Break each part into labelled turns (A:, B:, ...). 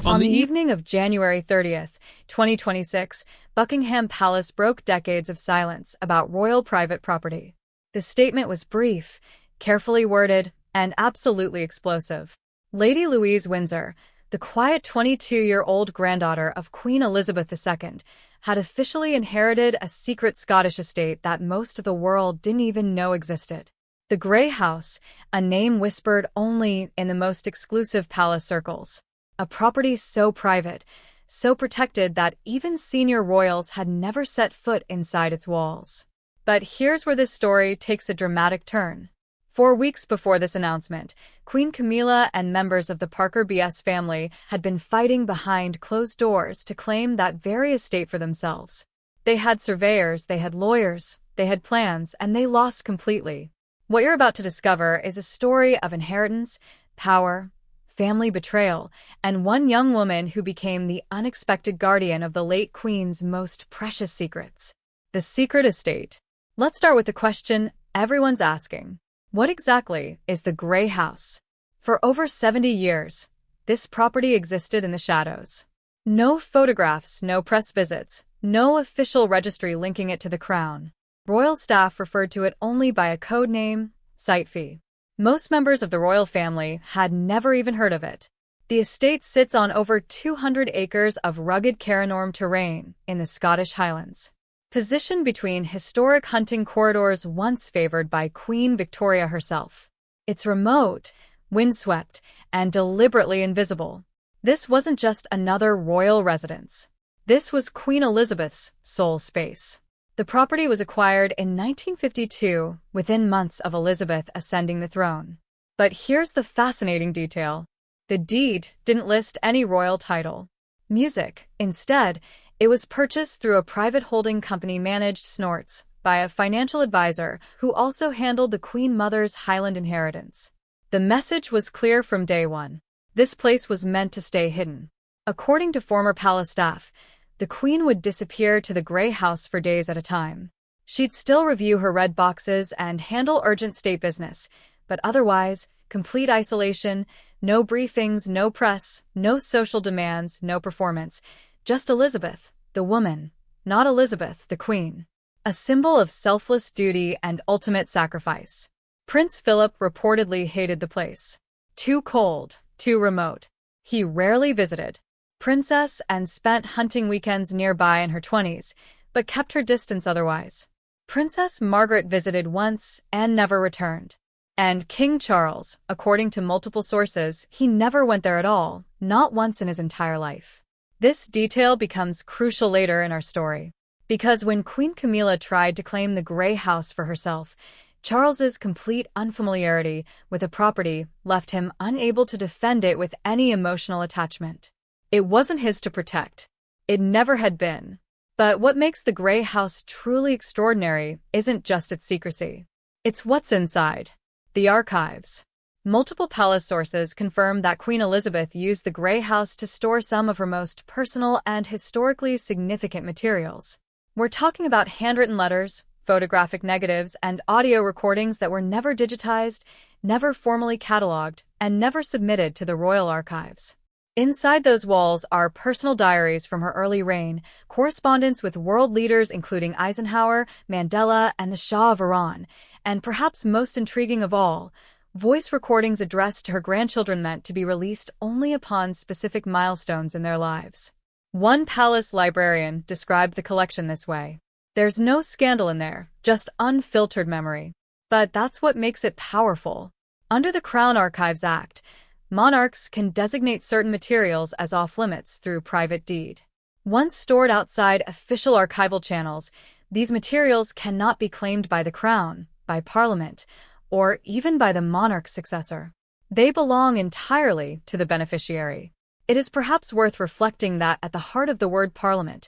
A: On the evening of January 30th, 2026, Buckingham Palace broke decades of silence about royal private property. The statement was brief, carefully worded, and absolutely explosive. Lady Louise Windsor, the quiet 22-year-old granddaughter of Queen Elizabeth II, had officially inherited a secret Scottish estate that most of the world didn't even know existed. The Grey House, a name whispered only in the most exclusive palace circles. A property so private, so protected that even senior royals had never set foot inside its walls. But here's where this story takes a dramatic turn. 4 weeks before this announcement, Queen Camilla and members of the Parker BS family had been fighting behind closed doors to claim that very estate for themselves. They had surveyors, they had lawyers, they had plans, and they lost completely. What you're about to discover is a story of inheritance, power, family betrayal, and one young woman who became the unexpected guardian of the late Queen's most precious secrets. The secret estate. Let's start with the question everyone's asking. What exactly is the Grey House? For over 70 years, this property existed in the shadows. No photographs, no press visits, no official registry linking it to the crown. Royal staff referred to it only by a code name, site fee. Most members of the royal family had never even heard of it. The estate sits on over 200 acres of rugged Carrinorm terrain in the Scottish Highlands. Positioned between historic hunting corridors once favored by Queen Victoria herself. It's remote, windswept, and deliberately invisible. This wasn't just another royal residence. This was Queen Elizabeth's soul space. The property was acquired in 1952, within months of Elizabeth ascending the throne. But here's the fascinating detail. The deed didn't list any royal title. Music. Instead, it was purchased through a private holding company managed Snorts by a financial advisor who also handled the Queen Mother's Highland inheritance. The message was clear from day one. This place was meant to stay hidden. According to former palace staff, the Queen would disappear to the Grey House for days at a time. She'd still review her red boxes and handle urgent state business, but otherwise, complete isolation, no briefings, no press, no social demands, no performance. Just Elizabeth, the woman, not Elizabeth, the Queen. A symbol of selfless duty and ultimate sacrifice. Prince Philip reportedly hated the place. Too cold, too remote. He rarely visited. Princess and spent hunting weekends nearby in her 20s, but kept her distance otherwise. Princess Margaret visited once and never returned. And King Charles, according to multiple sources, he never went there at all, not once in his entire life. This detail becomes crucial later in our story. Because when Queen Camilla tried to claim the Grey House for herself, Charles's complete unfamiliarity with the property left him unable to defend it with any emotional attachment. It wasn't his to protect. It never had been. But what makes the Grey House truly extraordinary isn't just its secrecy. It's what's inside. The archives. Multiple palace sources confirm that Queen Elizabeth used the Grey House to store some of her most personal and historically significant materials. We're talking about handwritten letters, photographic negatives, and audio recordings that were never digitized, never formally cataloged, and never submitted to the royal archives. Inside those walls are personal diaries from her early reign, correspondence with world leaders including Eisenhower, Mandela, and the Shah of Iran, and perhaps most intriguing of all, voice recordings addressed to her grandchildren meant to be released only upon specific milestones in their lives. One palace librarian described the collection this way. There's no scandal in there, just unfiltered memory. But that's what makes it powerful. Under the Crown Archives Act, monarchs can designate certain materials as off-limits through private deed. Once stored outside official archival channels, these materials cannot be claimed by the Crown, by Parliament, or even by the monarch's successor. They belong entirely to the beneficiary. It is perhaps worth reflecting that at the heart of the word Parliament,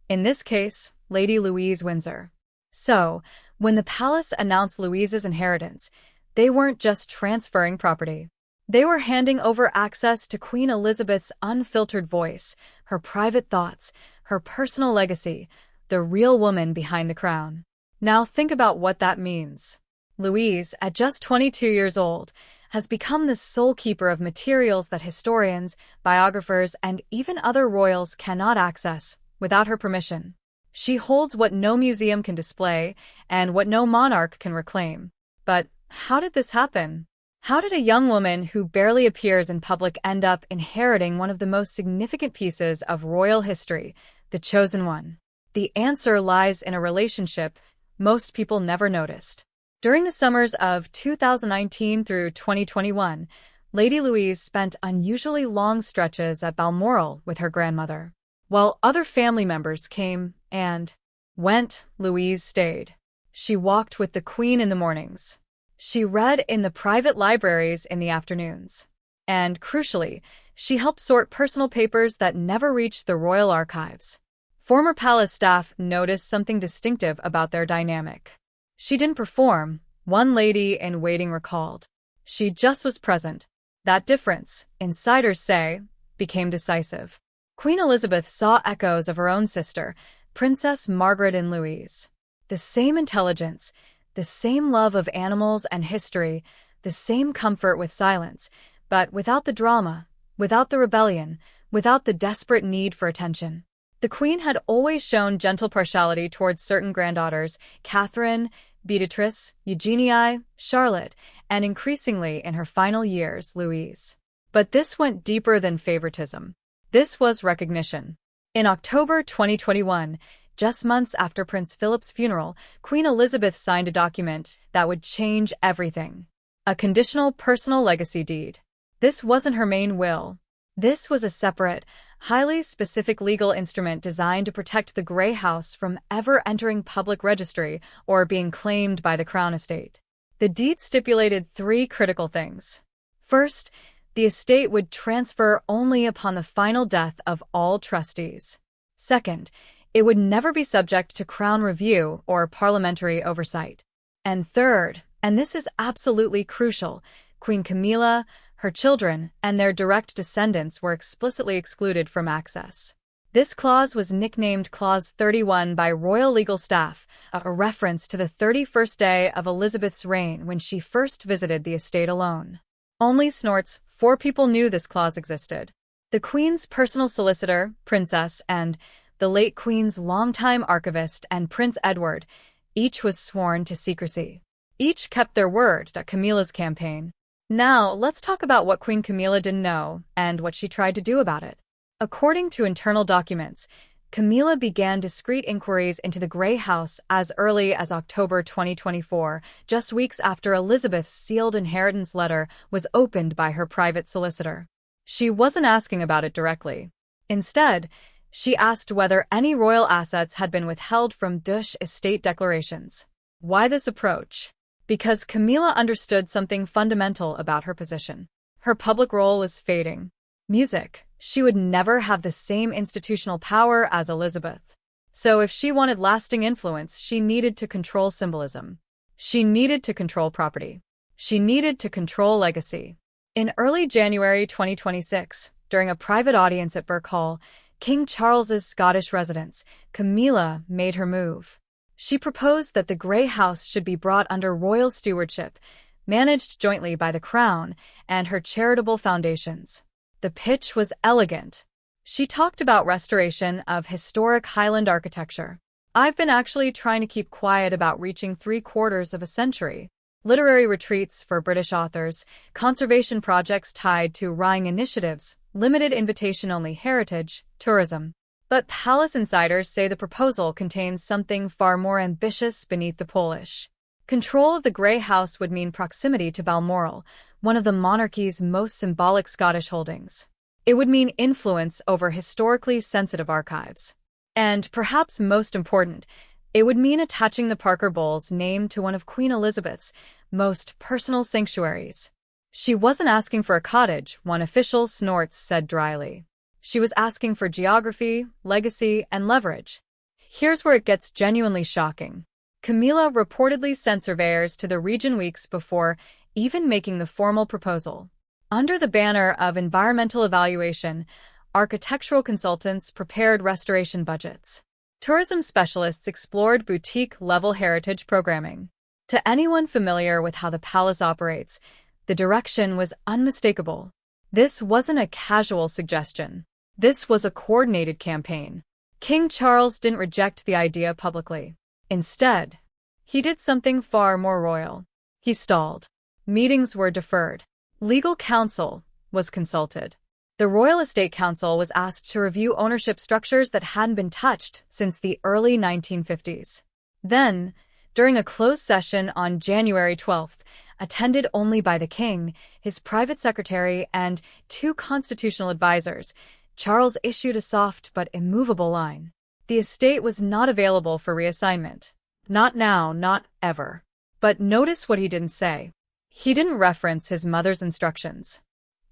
A: in this case, Lady Louise Windsor. So, when the palace announced Louise's inheritance, they weren't just transferring property. They were handing over access to Queen Elizabeth's unfiltered voice, her private thoughts, her personal legacy, the real woman behind the crown. Now think about what that means. Louise, at just 22 years old, has become the sole keeper of materials that historians, biographers, and even other royals cannot access without her permission. She holds what no museum can display and what no monarch can reclaim. But how did this happen? How did a young woman who barely appears in public end up inheriting one of the most significant pieces of royal history, the chosen one? The answer lies in a relationship most people never noticed. During the summers of 2019 through 2021, Lady Louise spent unusually long stretches at Balmoral with her grandmother. While other family members came and went, Louise stayed. She walked with the Queen in the mornings. She read in the private libraries in the afternoons. And, crucially, she helped sort personal papers that never reached the royal archives. Former palace staff noticed something distinctive about their dynamic. She didn't perform, one lady in waiting recalled. She just was present. That difference, insiders say, became decisive. Queen Elizabeth saw echoes of her own sister, Princess Margaret in Louise. The same intelligence, the same love of animals and history, the same comfort with silence, but without the drama, without the rebellion, without the desperate need for attention. The Queen had always shown gentle partiality towards certain granddaughters, Catherine, Beatrice, Eugenie, Charlotte, and increasingly in her final years, Louise. But this went deeper than favoritism. This was recognition. In October 2021, just months after Prince Philip's funeral, Queen Elizabeth signed a document that would change everything. A conditional personal legacy deed. This wasn't her main will. This was a separate, highly specific legal instrument designed to protect the Grey House from ever entering public registry or being claimed by the Crown estate. The deed stipulated three critical things. First, the estate would transfer only upon the final death of all trustees. Second, it would never be subject to Crown review or parliamentary oversight. And third, and this is absolutely crucial, Queen Camilla, her children, and their direct descendants were explicitly excluded from access. This clause was nicknamed Clause 31 by royal legal staff, a reference to the 31st day of Elizabeth's reign when she first visited the estate alone. Only snorts, 4 people knew this clause existed. The Queen's personal solicitor, Princess, and the late Queen's longtime archivist and Prince Edward, each was sworn to secrecy. Each kept their word at Camilla's campaign. Now, let's talk about what Queen Camilla didn't know and what she tried to do about it. According to internal documents, Camilla began discreet inquiries into the Grey House as early as October 2024, just weeks after Elizabeth's sealed inheritance letter was opened by her private solicitor. She wasn't asking about it directly. Instead, she asked whether any royal assets had been withheld from Dutch estate declarations. Why this approach? Because Camilla understood something fundamental about her position. Her public role was fading. Music. She would never have the same institutional power as Elizabeth. So if she wanted lasting influence, she needed to control symbolism. She needed to control property. She needed to control legacy. In early January 2026, during a private audience at Birk Hall, King Charles's Scottish residence, Camilla made her move. She proposed that the Grey House should be brought under royal stewardship, managed jointly by the Crown and her charitable foundations. The pitch was elegant. She talked about restoration of historic Highland architecture. I've been actually trying to keep quiet about reaching 3/4 of a century. Literary retreats for British authors, conservation projects tied to Rhine initiatives, limited invitation-only heritage, tourism. But palace insiders say the proposal contains something far more ambitious beneath the polish. Control of the Grey House would mean proximity to Balmoral, one of the monarchy's most symbolic Scottish holdings. It would mean influence over historically sensitive archives. And, perhaps most important, it would mean attaching the Parker Bowl's name to one of Queen Elizabeth's most personal sanctuaries. She wasn't asking for a cottage, one official Snorts said dryly. She was asking for geography, legacy, and leverage. Here's where it gets genuinely shocking. Camilla reportedly sent surveyors to the region weeks before even making the formal proposal. Under the banner of environmental evaluation, architectural consultants prepared restoration budgets. Tourism specialists explored boutique-level heritage programming. To anyone familiar with how the palace operates, The direction was unmistakable. This wasn't a casual suggestion. This was a coordinated campaign. King Charles didn't reject the idea publicly. Instead, he did something far more royal. He stalled. Meetings were deferred. Legal counsel was consulted. The Royal Estate Council was asked to review ownership structures that hadn't been touched since the early 1950s. Then, during a closed session on January 12th, attended only by the king, his private secretary, and 2 constitutional advisors, Charles issued a soft but immovable line. The estate was not available for reassignment. Not now, not ever. But notice what he didn't say. He didn't reference his mother's instructions.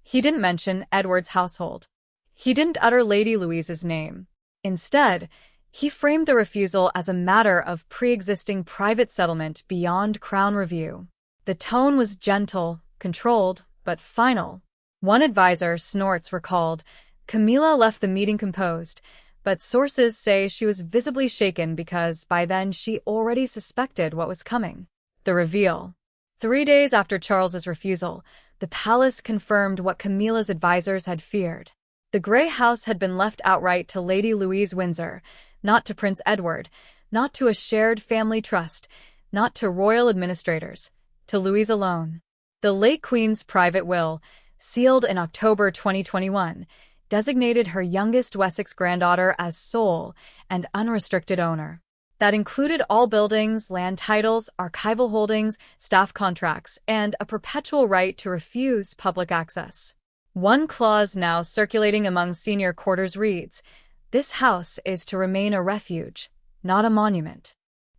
A: He didn't mention Edward's household. He didn't utter Lady Louise's name. Instead, he framed the refusal as a matter of pre-existing private settlement beyond crown review. The tone was gentle, controlled, but final. One advisor, Snorts, recalled, Camilla left the meeting composed, but sources say she was visibly shaken because by then she already suspected what was coming. The reveal. 3 days after Charles's refusal, the palace confirmed what Camilla's advisors had feared. The Grey House had been left outright to Lady Louise Windsor, not to Prince Edward, not to a shared family trust, not to royal administrators, to Louise alone. The late Queen's private will, sealed in October 2021, designated her youngest Wessex granddaughter as sole and unrestricted owner. That included all buildings, land titles, archival holdings, staff contracts, and a perpetual right to refuse public access. One clause now circulating among senior quarters reads, "This house is to remain a refuge, not a monument."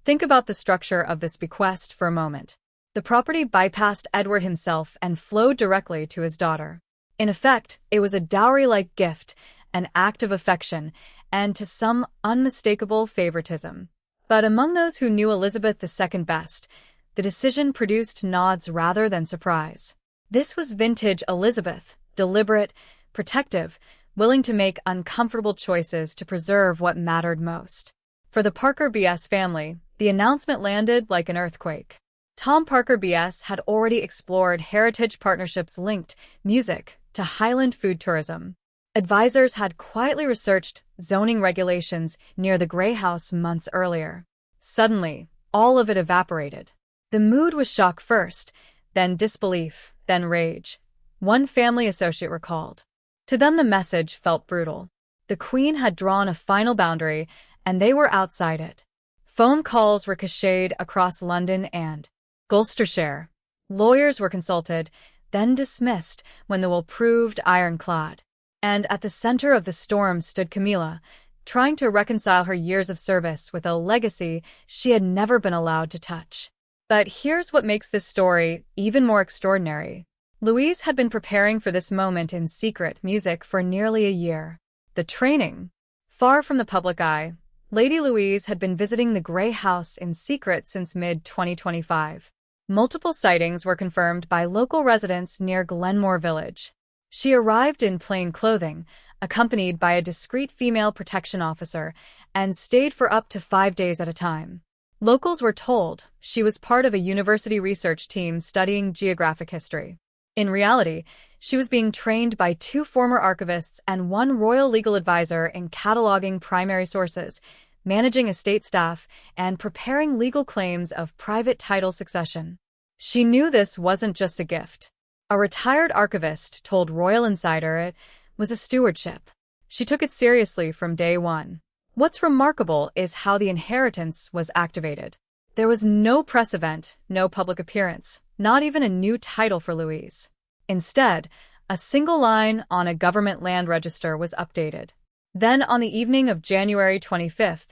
A: Think about the structure of this bequest for a moment. The property bypassed Edward himself and flowed directly to his daughter. In effect, it was a dowry-like gift, an act of affection, and to some unmistakable favoritism. But among those who knew Elizabeth II best, the decision produced nods rather than surprise. This was vintage Elizabeth, deliberate, protective, willing to make uncomfortable choices to preserve what mattered most. For the Parker BS family, the announcement landed like an earthquake. Tom Parker BS had already explored heritage partnerships linked music to Highland food tourism. Advisors had quietly researched zoning regulations near the Grey House months earlier. Suddenly, all of it evaporated. The mood was shock first, then disbelief, then rage. One family associate recalled. To them the message felt brutal. The Queen had drawn a final boundary, and they were outside it. Phone calls ricocheted across London and Gloucestershire. Lawyers were consulted, then dismissed when the will proved ironclad. And at the center of the storm stood Camilla, trying to reconcile her years of service with a legacy she had never been allowed to touch. But here's what makes this story even more extraordinary. Louise had been preparing for this moment in secret music for nearly a year. The training. Far from the public eye, Lady Louise had been visiting the Grey House in secret since mid-2025. Multiple sightings were confirmed by local residents near Glenmore Village. She arrived in plain clothing, accompanied by a discreet female protection officer, and stayed for up to 5 days at a time. Locals were told she was part of a university research team studying geographic history. In reality, she was being trained by 2 former archivists and 1 royal legal advisor in cataloging primary sources, managing estate staff, and preparing legal claims of private title succession. She knew this wasn't just a gift. A retired archivist told Royal Insider it was a stewardship. She took it seriously from day one. What's remarkable is how the inheritance was activated. There was no press event, no public appearance, not even a new title for Louise. Instead, a single line on a government land register was updated. Then, on the evening of January 25th,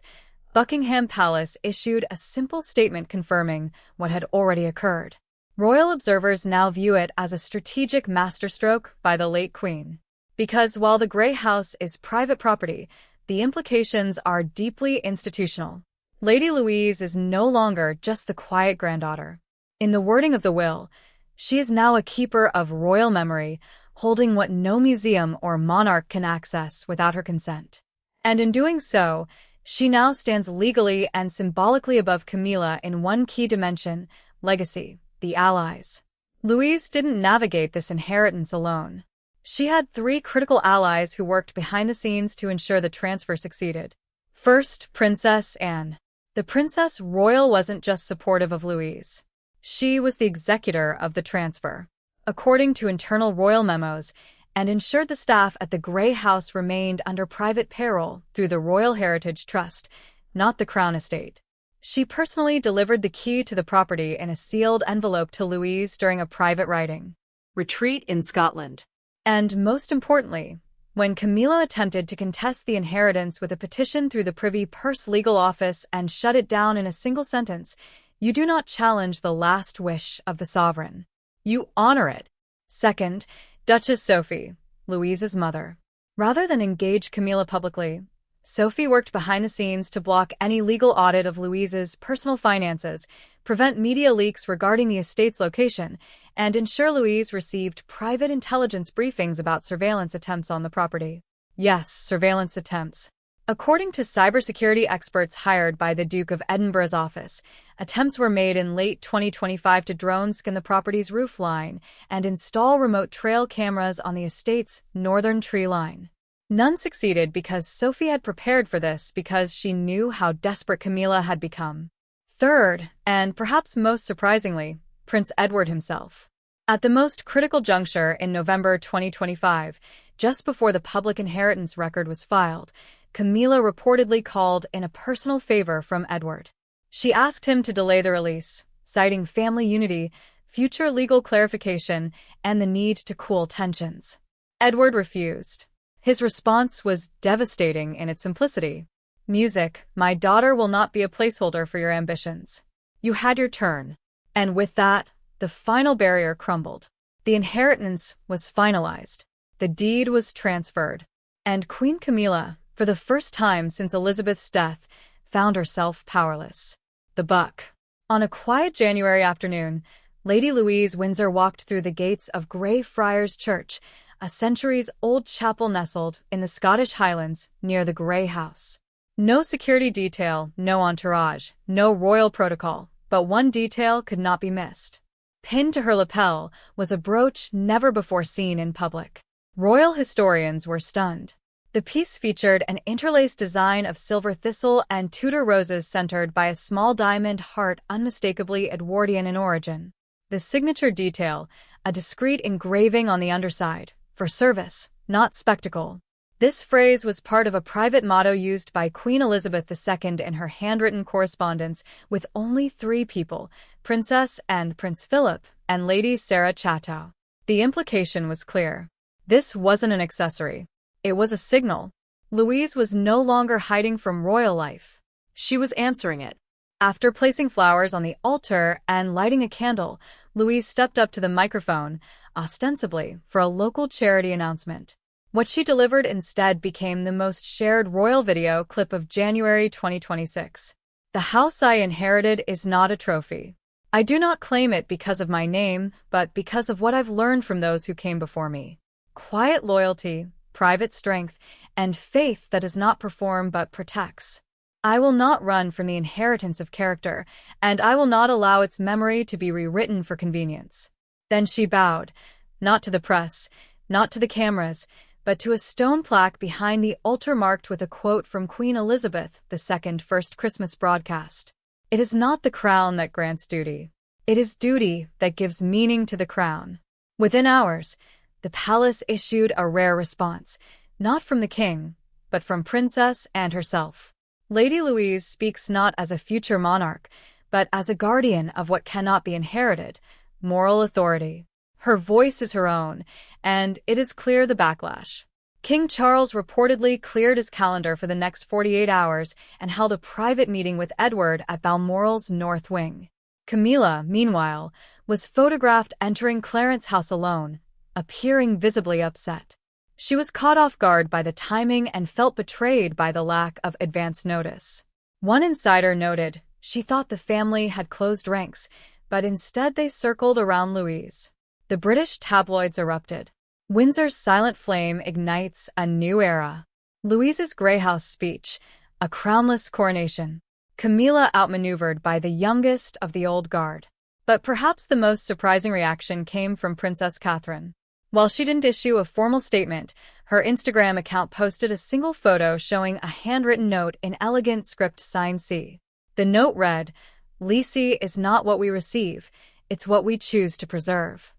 A: Buckingham Palace issued a simple statement confirming what had already occurred. Royal observers now view it as a strategic masterstroke by the late Queen. Because while the Grey House is private property, the implications are deeply institutional. Lady Louise is no longer just the quiet granddaughter. In the wording of the will, she is now a keeper of royal memory, holding what no museum or monarch can access without her consent. And in doing so, she now stands legally and symbolically above Camilla in one key dimension: legacy, the allies. Louise didn't navigate this inheritance alone. She had three critical allies who worked behind the scenes to ensure the transfer succeeded. First, Princess Anne. The Princess Royal wasn't just supportive of Louise. She was the executor of the transfer, according to internal royal memos, and ensured the staff at the Grey House remained under private payroll through the Royal Heritage Trust, not the Crown Estate. She personally delivered the key to the property in a sealed envelope to Louise during a private riding retreat in Scotland. And most importantly, when Camilla attempted to contest the inheritance with a petition through the Privy Purse legal office and shut it down in a single sentence, you do not challenge the last wish of the sovereign. You honor it. Second, Duchess Sophie, Louise's mother. Rather than engage Camilla publicly, Sophie worked behind the scenes to block any legal audit of Louise's personal finances, prevent media leaks regarding the estate's location, and ensure Louise received private intelligence briefings about surveillance attempts on the property. Yes, surveillance attempts. According to cybersecurity experts hired by the Duke of Edinburgh's office, attempts were made in late 2025 to drone scan the property's roof line and install remote trail cameras on the estate's northern tree line. None succeeded because Sophie had prepared for this because she knew how desperate Camilla had become. Third, and perhaps most surprisingly, Prince Edward himself. At the most critical juncture in November 2025, just before the public inheritance record was filed, Camilla reportedly called in a personal favor from Edward. She asked him to delay the release, citing family unity, future legal clarification, and the need to cool tensions. Edward refused. His response was devastating in its simplicity. Music, my daughter will not be a placeholder for your ambitions. You had your turn. And with that, the final barrier crumbled. The inheritance was finalized. The deed was transferred. And Queen Camilla, for the first time since Elizabeth's death, found herself powerless. The buck. On a quiet January afternoon, Lady Louise Windsor walked through the gates of Grey Friars Church, a centuries-old chapel nestled in the Scottish Highlands near the Grey House. No security detail, no entourage, no royal protocol, but one detail could not be missed. Pinned to her lapel was a brooch never before seen in public. Royal historians were stunned. The piece featured an interlaced design of silver thistle and Tudor roses centered by a small diamond heart unmistakably Edwardian in origin. The signature detail, a discreet engraving on the underside, for service, not spectacle. This phrase was part of a private motto used by Queen Elizabeth II in her handwritten correspondence with only three people, Princess and Prince Philip and Lady Sarah Chatto. The implication was clear. This wasn't an accessory. It was a signal. Louise was no longer hiding from royal life. She was answering it. After placing flowers on the altar and lighting a candle, Louise stepped up to the microphone, ostensibly for a local charity announcement. What she delivered instead became the most shared royal video clip of January 2026. The house I inherited is not a trophy. I do not claim it because of my name, but because of what I've learned from those who came before me. Quiet loyalty, private strength, and faith that does not perform but protects. I will not run from the inheritance of character, and I will not allow its memory to be rewritten for convenience. Then she bowed, not to the press, not to the cameras, but to a stone plaque behind the altar marked with a quote from Queen Elizabeth II's first Christmas broadcast. It is not the crown that grants duty. It is duty that gives meaning to the crown. Within hours, the palace issued a rare response, not from the king, but from Princess Anne herself. Lady Louise speaks not as a future monarch, but as a guardian of what cannot be inherited, moral authority. Her voice is her own, and it is clear the backlash. King Charles reportedly cleared his calendar for the next 48 hours and held a private meeting with Edward at Balmoral's North Wing. Camilla, meanwhile, was photographed entering Clarence House alone, appearing visibly upset. She was caught off guard by the timing and felt betrayed by the lack of advance notice. One insider noted she thought the family had closed ranks, but instead they circled around Louise. The British tabloids erupted. Windsor's silent flame ignites a new era. Louise's Grey House speech, a crownless coronation. Camilla outmaneuvered by the youngest of the old guard. But perhaps the most surprising reaction came from Princess Catherine. While she didn't issue a formal statement, her Instagram account posted a single photo showing a handwritten note in elegant script signed C. The note read, "Legacy is not what we receive, it's what we choose to preserve."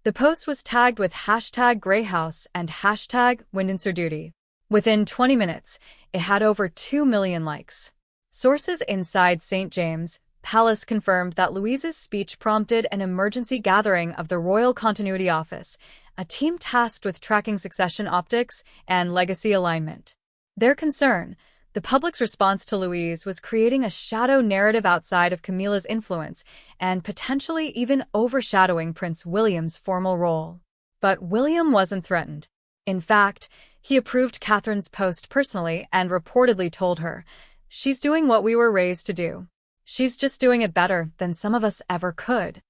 A: The post was tagged with #GreyHouse and #WindsorDuty. Within 20 minutes, it had over 2 million likes. Sources inside St. James' Palace confirmed that Louise's speech prompted an emergency gathering of the Royal Continuity Office, a team tasked with tracking succession optics and legacy alignment. Their concern, the public's response to Louise, was creating a shadow narrative outside of Camilla's influence and potentially even overshadowing Prince William's formal role. But William wasn't threatened. In fact, he approved Catherine's post personally and reportedly told her, "She's doing what we were raised to do. She's just doing it better than some of us ever could."